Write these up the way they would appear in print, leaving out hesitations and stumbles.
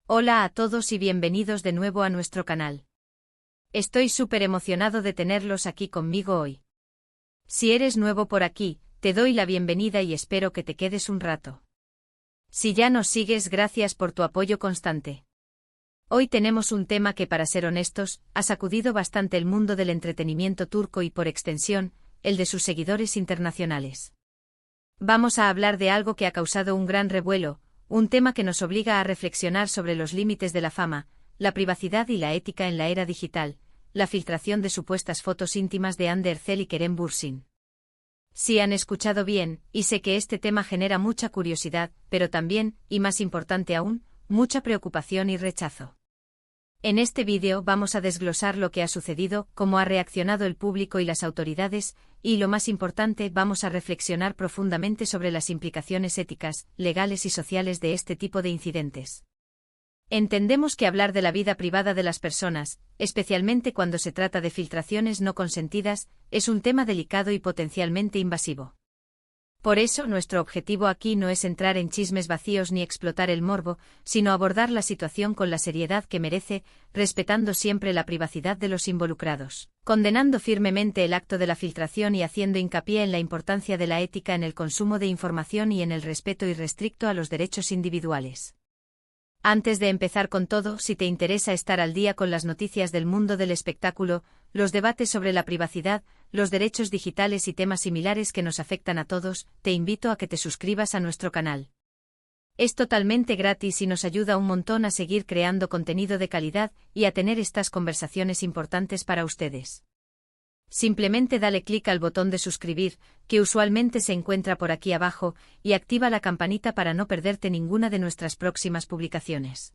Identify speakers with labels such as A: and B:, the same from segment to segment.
A: Hola a todos y bienvenidos de nuevo a nuestro canal. Estoy súper emocionado de tenerlos aquí conmigo hoy. Si eres nuevo por aquí, te doy la bienvenida y espero que te quedes un rato. Si ya nos sigues, gracias por tu apoyo constante. Hoy tenemos un tema que, para ser honestos, ha sacudido bastante el mundo del entretenimiento turco y, por extensión, el de sus seguidores internacionales. Vamos a hablar de algo que ha causado un gran revuelo, un tema que nos obliga a reflexionar sobre los límites de la fama, la privacidad y la ética en la era digital, la filtración de supuestas fotos íntimas de Hande Erçel y Kerem Bürsin. Sí, han escuchado bien, y sé que este tema genera mucha curiosidad, pero también, y más importante aún, mucha preocupación y rechazo. En este vídeo vamos a desglosar lo que ha sucedido, cómo ha reaccionado el público y las autoridades, y lo más importante, vamos a reflexionar profundamente sobre las implicaciones éticas, legales y sociales de este tipo de incidentes. Entendemos que hablar de la vida privada de las personas, especialmente cuando se trata de filtraciones no consentidas, es un tema delicado y potencialmente invasivo. Por eso, nuestro objetivo aquí no es entrar en chismes vacíos ni explotar el morbo, sino abordar la situación con la seriedad que merece, respetando siempre la privacidad de los involucrados, condenando firmemente el acto de la filtración y haciendo hincapié en la importancia de la ética en el consumo de información y en el respeto irrestricto a los derechos individuales. Antes de empezar con todo, si te interesa estar al día con las noticias del mundo del espectáculo, los debates sobre la privacidad, los derechos digitales y temas similares que nos afectan a todos, te invito a que te suscribas a nuestro canal. Es totalmente gratis y nos ayuda un montón a seguir creando contenido de calidad y a tener estas conversaciones importantes para ustedes. Simplemente dale clic al botón de suscribir, que usualmente se encuentra por aquí abajo, y activa la campanita para no perderte ninguna de nuestras próximas publicaciones.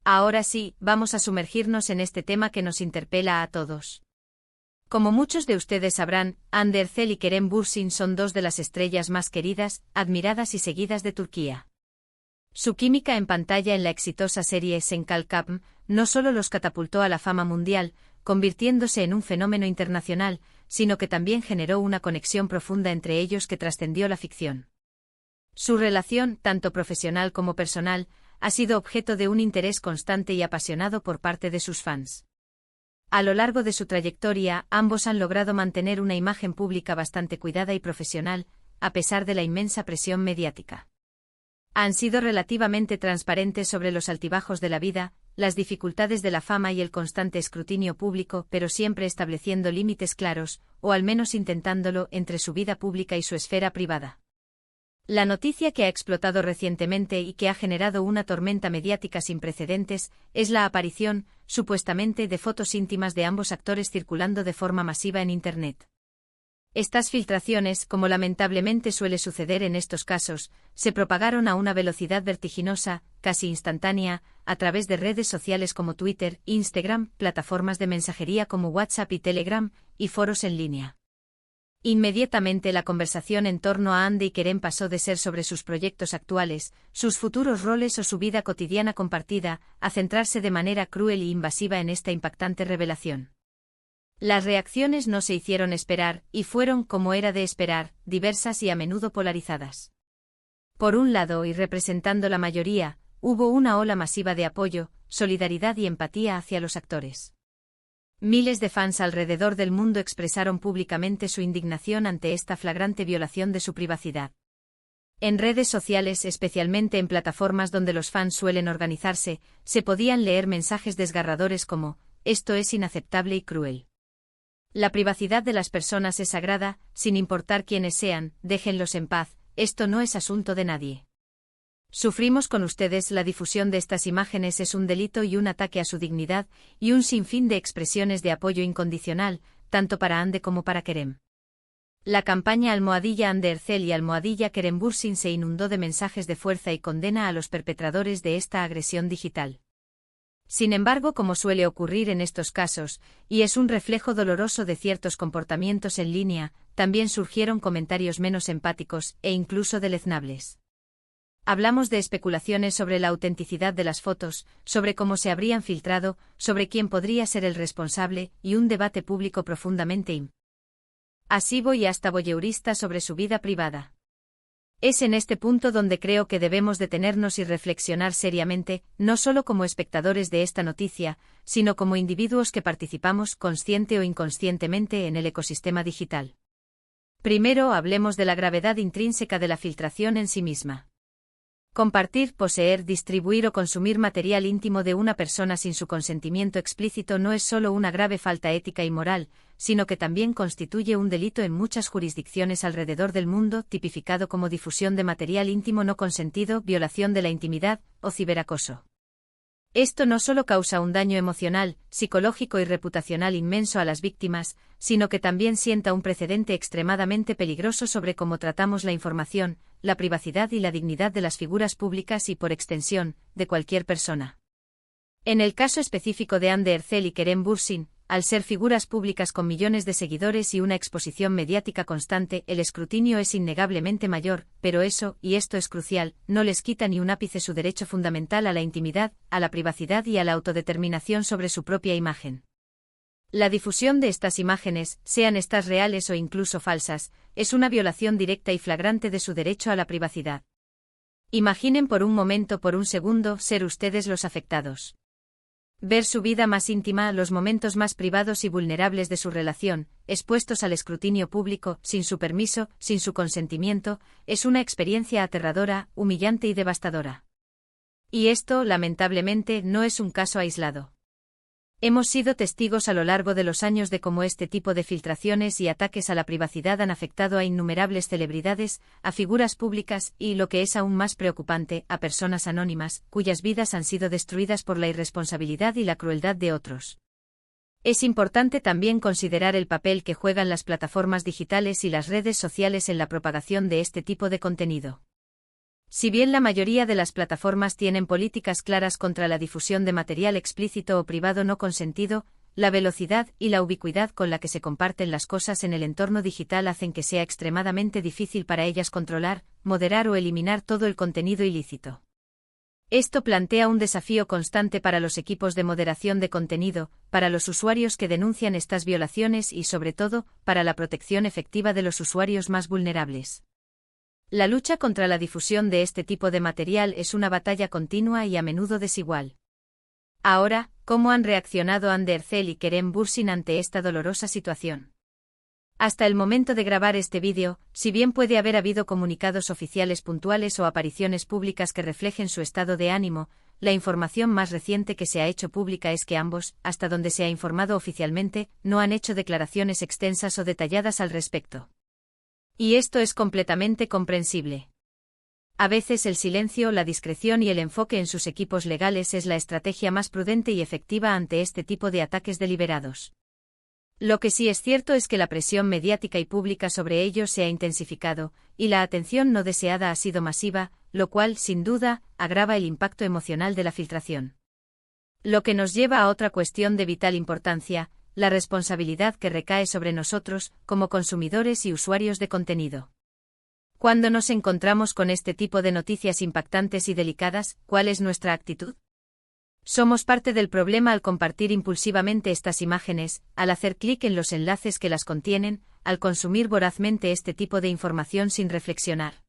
A: Ahora sí, vamos a sumergirnos en este tema que nos interpela a todos. Como muchos de ustedes sabrán, Hande Erçel y Kerem Bürsin son dos de las estrellas más queridas, admiradas y seguidas de Turquía. Su química en pantalla en la exitosa serie Sen Kalkapm no solo los catapultó a la fama mundial, convirtiéndose en un fenómeno internacional, sino que también generó una conexión profunda entre ellos que trascendió la ficción. Su relación, tanto profesional como personal, ha sido objeto de un interés constante y apasionado por parte de sus fans. A lo largo de su trayectoria, ambos han logrado mantener una imagen pública bastante cuidada y profesional, a pesar de la inmensa presión mediática. Han sido relativamente transparentes sobre los altibajos de la vida, las dificultades de la fama y el constante escrutinio público, pero siempre estableciendo límites claros, o al menos intentándolo, entre su vida pública y su esfera privada. La noticia que ha explotado recientemente y que ha generado una tormenta mediática sin precedentes es la aparición, supuestamente, de fotos íntimas de ambos actores circulando de forma masiva en Internet. Estas filtraciones, como lamentablemente suele suceder en estos casos, se propagaron a una velocidad vertiginosa, casi instantánea, a través de redes sociales como Twitter, Instagram, plataformas de mensajería como WhatsApp y Telegram, y foros en línea. Inmediatamente la conversación en torno a Hande y Kerem pasó de ser sobre sus proyectos actuales, sus futuros roles o su vida cotidiana compartida, a centrarse de manera cruel y invasiva en esta impactante revelación. Las reacciones no se hicieron esperar, y fueron, como era de esperar, diversas y a menudo polarizadas. Por un lado, y representando la mayoría, hubo una ola masiva de apoyo, solidaridad y empatía hacia los actores. Miles de fans alrededor del mundo expresaron públicamente su indignación ante esta flagrante violación de su privacidad. En redes sociales, especialmente en plataformas donde los fans suelen organizarse, se podían leer mensajes desgarradores como: "Esto es inaceptable y cruel. La privacidad de las personas es sagrada, sin importar quiénes sean, déjenlos en paz, esto no es asunto de nadie. Sufrimos con ustedes". La difusión de estas imágenes es un delito y un ataque a su dignidad, y un sinfín de expresiones de apoyo incondicional, tanto para Hande como para Kerem. La campaña #Hande Erçel y #Kerem Bürsin se inundó de mensajes de fuerza y condena a los perpetradores de esta agresión digital. Sin embargo, como suele ocurrir en estos casos, y es un reflejo doloroso de ciertos comportamientos en línea, también surgieron comentarios menos empáticos, e incluso deleznables. Hablamos de especulaciones sobre la autenticidad de las fotos, sobre cómo se habrían filtrado, sobre quién podría ser el responsable, y un debate público profundamente invasivo y hasta voyeurista sobre su vida privada. Es en este punto donde creo que debemos detenernos y reflexionar seriamente, no solo como espectadores de esta noticia, sino como individuos que participamos consciente o inconscientemente en el ecosistema digital. Primero, hablemos de la gravedad intrínseca de la filtración en sí misma. Compartir, poseer, distribuir o consumir material íntimo de una persona sin su consentimiento explícito no es solo una grave falta ética y moral, sino que también constituye un delito en muchas jurisdicciones alrededor del mundo, tipificado como difusión de material íntimo no consentido, violación de la intimidad o ciberacoso. Esto no solo causa un daño emocional, psicológico y reputacional inmenso a las víctimas, sino que también sienta un precedente extremadamente peligroso sobre cómo tratamos la información, la privacidad y la dignidad de las figuras públicas y, por extensión, de cualquier persona. En el caso específico de Ander Ercel y Kerem Bürsin, al ser figuras públicas con millones de seguidores y una exposición mediática constante, el escrutinio es innegablemente mayor, pero eso, y esto es crucial, no les quita ni un ápice su derecho fundamental a la intimidad, a la privacidad y a la autodeterminación sobre su propia imagen. La difusión de estas imágenes, sean estas reales o incluso falsas, es una violación directa y flagrante de su derecho a la privacidad. Imaginen por un momento, por un segundo, ser ustedes los afectados. Ver su vida más íntima, los momentos más privados y vulnerables de su relación, expuestos al escrutinio público, sin su permiso, sin su consentimiento, es una experiencia aterradora, humillante y devastadora. Y esto, lamentablemente, no es un caso aislado. Hemos sido testigos a lo largo de los años de cómo este tipo de filtraciones y ataques a la privacidad han afectado a innumerables celebridades, a figuras públicas y, lo que es aún más preocupante, a personas anónimas, cuyas vidas han sido destruidas por la irresponsabilidad y la crueldad de otros. Es importante también considerar el papel que juegan las plataformas digitales y las redes sociales en la propagación de este tipo de contenido. Si bien la mayoría de las plataformas tienen políticas claras contra la difusión de material explícito o privado no consentido, la velocidad y la ubicuidad con la que se comparten las cosas en el entorno digital hacen que sea extremadamente difícil para ellas controlar, moderar o eliminar todo el contenido ilícito. Esto plantea un desafío constante para los equipos de moderación de contenido, para los usuarios que denuncian estas violaciones y, sobre todo, para la protección efectiva de los usuarios más vulnerables. La lucha contra la difusión de este tipo de material es una batalla continua y a menudo desigual. Ahora, ¿cómo han reaccionado Ander Ercel y Kerem Bürsin ante esta dolorosa situación? Hasta el momento de grabar este vídeo, si bien puede haber habido comunicados oficiales puntuales o apariciones públicas que reflejen su estado de ánimo, la información más reciente que se ha hecho pública es que ambos, hasta donde se ha informado oficialmente, no han hecho declaraciones extensas o detalladas al respecto. Y esto es completamente comprensible. A veces el silencio, la discreción y el enfoque en sus equipos legales es la estrategia más prudente y efectiva ante este tipo de ataques deliberados. Lo que sí es cierto es que la presión mediática y pública sobre ellos se ha intensificado, y la atención no deseada ha sido masiva, lo cual, sin duda, agrava el impacto emocional de la filtración. Lo que nos lleva a otra cuestión de vital importancia, la responsabilidad que recae sobre nosotros, como consumidores y usuarios de contenido. Cuando nos encontramos con este tipo de noticias impactantes y delicadas, ¿cuál es nuestra actitud? Somos parte del problema al compartir impulsivamente estas imágenes, al hacer clic en los enlaces que las contienen, al consumir vorazmente este tipo de información sin reflexionar.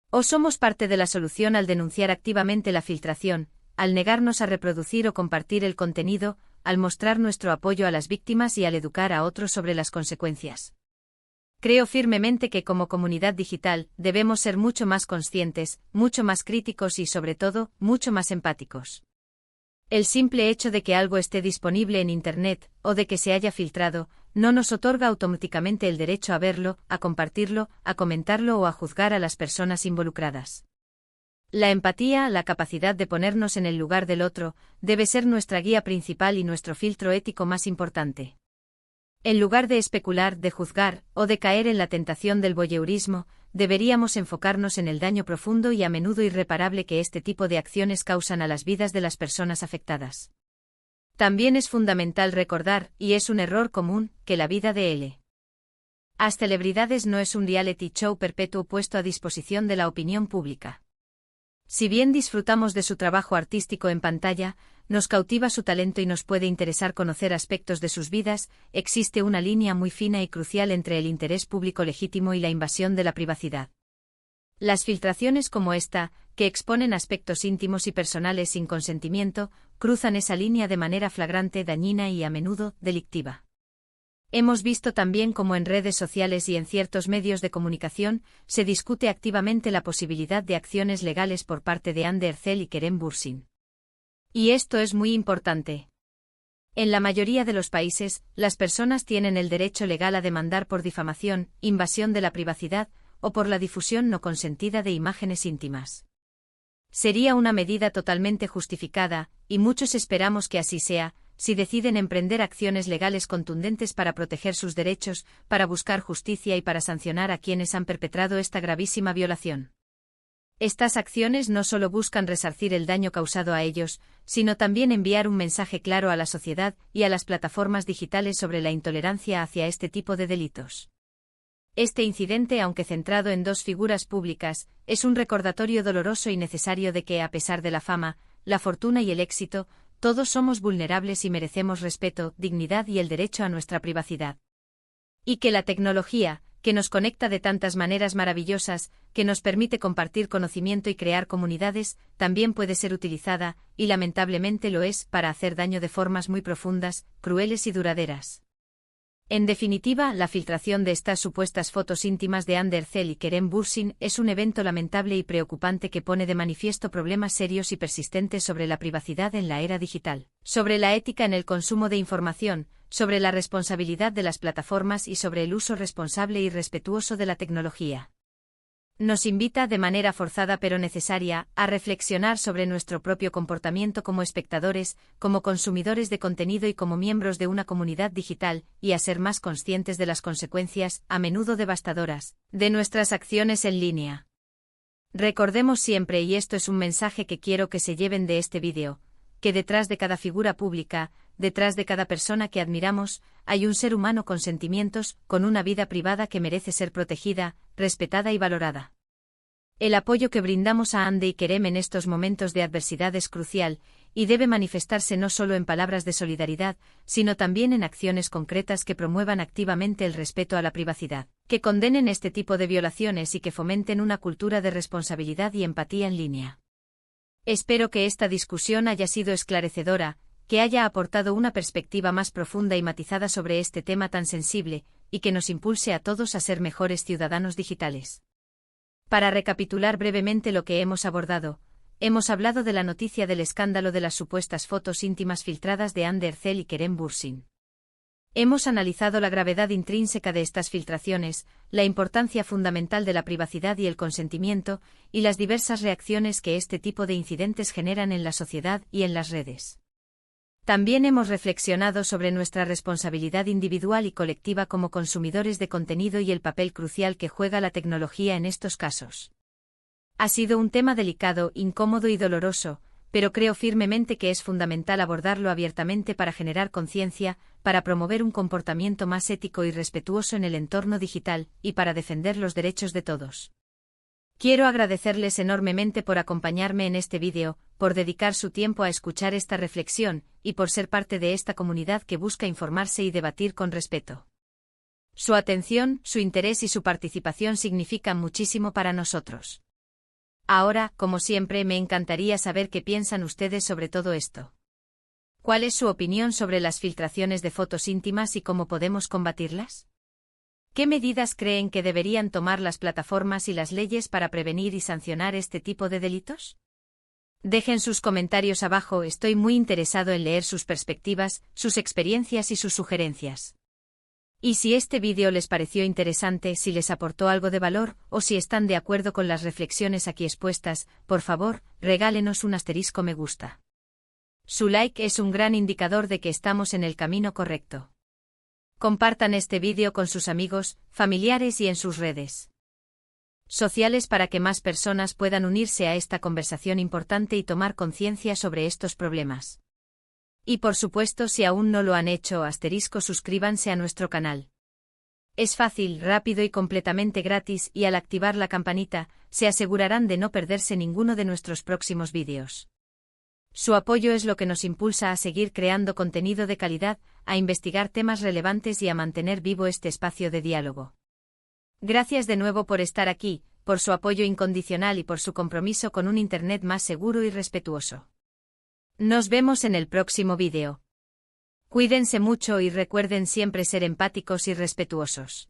A: ¿O somos parte de la solución al denunciar activamente la filtración, al negarnos a reproducir o compartir el contenido, al mostrar nuestro apoyo a las víctimas y al educar a otros sobre las consecuencias? Creo firmemente que como comunidad digital debemos ser mucho más conscientes, mucho más críticos y, sobre todo, mucho más empáticos. El simple hecho de que algo esté disponible en Internet, o de que se haya filtrado, no nos otorga automáticamente el derecho a verlo, a compartirlo, a comentarlo o a juzgar a las personas involucradas. La empatía, la capacidad de ponernos en el lugar del otro, debe ser nuestra guía principal y nuestro filtro ético más importante. En lugar de especular, de juzgar, o de caer en la tentación del voyeurismo, deberíamos enfocarnos en el daño profundo y a menudo irreparable que este tipo de acciones causan a las vidas de las personas afectadas. También es fundamental recordar, y es un error común, que la vida de las celebridades no es un reality show perpetuo puesto a disposición de la opinión pública. Si bien disfrutamos de su trabajo artístico en pantalla, nos cautiva su talento y nos puede interesar conocer aspectos de sus vidas, existe una línea muy fina y crucial entre el interés público legítimo y la invasión de la privacidad. Las filtraciones como esta, que exponen aspectos íntimos y personales sin consentimiento, cruzan esa línea de manera flagrante, dañina y a menudo delictiva. Hemos visto también cómo en redes sociales y en ciertos medios de comunicación se discute activamente la posibilidad de acciones legales por parte de Hande Erçel y Kerem Bürsin. Y esto es muy importante. En la mayoría de los países, las personas tienen el derecho legal a demandar por difamación, invasión de la privacidad, o por la difusión no consentida de imágenes íntimas. Sería una medida totalmente justificada, y muchos esperamos que así sea, si deciden emprender acciones legales contundentes para proteger sus derechos, para buscar justicia y para sancionar a quienes han perpetrado esta gravísima violación. Estas acciones no solo buscan resarcir el daño causado a ellos, sino también enviar un mensaje claro a la sociedad y a las plataformas digitales sobre la intolerancia hacia este tipo de delitos. Este incidente, aunque centrado en dos figuras públicas, es un recordatorio doloroso y necesario de que, a pesar de la fama, la fortuna y el éxito, todos somos vulnerables y merecemos respeto, dignidad y el derecho a nuestra privacidad. Y que la tecnología, que nos conecta de tantas maneras maravillosas, que nos permite compartir conocimiento y crear comunidades, también puede ser utilizada, y lamentablemente lo es, para hacer daño de formas muy profundas, crueles y duraderas. En definitiva, la filtración de estas supuestas fotos íntimas de Hande Erçel y Kerem Bürsin es un evento lamentable y preocupante que pone de manifiesto problemas serios y persistentes sobre la privacidad en la era digital, sobre la ética en el consumo de información, sobre la responsabilidad de las plataformas y sobre el uso responsable y respetuoso de la tecnología. Nos invita, de manera forzada pero necesaria, a reflexionar sobre nuestro propio comportamiento como espectadores, como consumidores de contenido y como miembros de una comunidad digital, y a ser más conscientes de las consecuencias, a menudo devastadoras, de nuestras acciones en línea. Recordemos siempre, y esto es un mensaje que quiero que se lleven de este vídeo, que detrás de cada figura pública, detrás de cada persona que admiramos, hay un ser humano con sentimientos, con una vida privada que merece ser protegida, respetada y valorada. El apoyo que brindamos a Hande y Kerem en estos momentos de adversidad es crucial, y debe manifestarse no solo en palabras de solidaridad, sino también en acciones concretas que promuevan activamente el respeto a la privacidad, que condenen este tipo de violaciones y que fomenten una cultura de responsabilidad y empatía en línea. Espero que esta discusión haya sido esclarecedora, que haya aportado una perspectiva más profunda y matizada sobre este tema tan sensible, y que nos impulse a todos a ser mejores ciudadanos digitales. Para recapitular brevemente lo que hemos abordado, hemos hablado de la noticia del escándalo de las supuestas fotos íntimas filtradas de Hande Erçel y Kerem Bürsin. Hemos analizado la gravedad intrínseca de estas filtraciones, la importancia fundamental de la privacidad y el consentimiento, y las diversas reacciones que este tipo de incidentes generan en la sociedad y en las redes. También hemos reflexionado sobre nuestra responsabilidad individual y colectiva como consumidores de contenido y el papel crucial que juega la tecnología en estos casos. Ha sido un tema delicado, incómodo y doloroso, pero creo firmemente que es fundamental abordarlo abiertamente para generar conciencia, para promover un comportamiento más ético y respetuoso en el entorno digital, y para defender los derechos de todos. Quiero agradecerles enormemente por acompañarme en este vídeo, por dedicar su tiempo a escuchar esta reflexión, y por ser parte de esta comunidad que busca informarse y debatir con respeto. Su atención, su interés y su participación significan muchísimo para nosotros. Ahora, como siempre, me encantaría saber qué piensan ustedes sobre todo esto. ¿Cuál es su opinión sobre las filtraciones de fotos íntimas y cómo podemos combatirlas? ¿Qué medidas creen que deberían tomar las plataformas y las leyes para prevenir y sancionar este tipo de delitos? Dejen sus comentarios abajo, estoy muy interesado en leer sus perspectivas, sus experiencias y sus sugerencias. Y si este vídeo les pareció interesante, si les aportó algo de valor, o si están de acuerdo con las reflexiones aquí expuestas, por favor, regálenos un asterisco me gusta. Su like es un gran indicador de que estamos en el camino correcto. Compartan este vídeo con sus amigos, familiares y en sus redes sociales para que más personas puedan unirse a esta conversación importante y tomar conciencia sobre estos problemas. Y por supuesto, si aún no lo han hecho, suscríbanse a nuestro canal. Es fácil, rápido y completamente gratis, y al activar la campanita, se asegurarán de no perderse ninguno de nuestros próximos vídeos. Su apoyo es lo que nos impulsa a seguir creando contenido de calidad, a investigar temas relevantes y a mantener vivo este espacio de diálogo. Gracias de nuevo por estar aquí, por su apoyo incondicional y por su compromiso con un Internet más seguro y respetuoso. Nos vemos en el próximo vídeo. Cuídense mucho y recuerden siempre ser empáticos y respetuosos.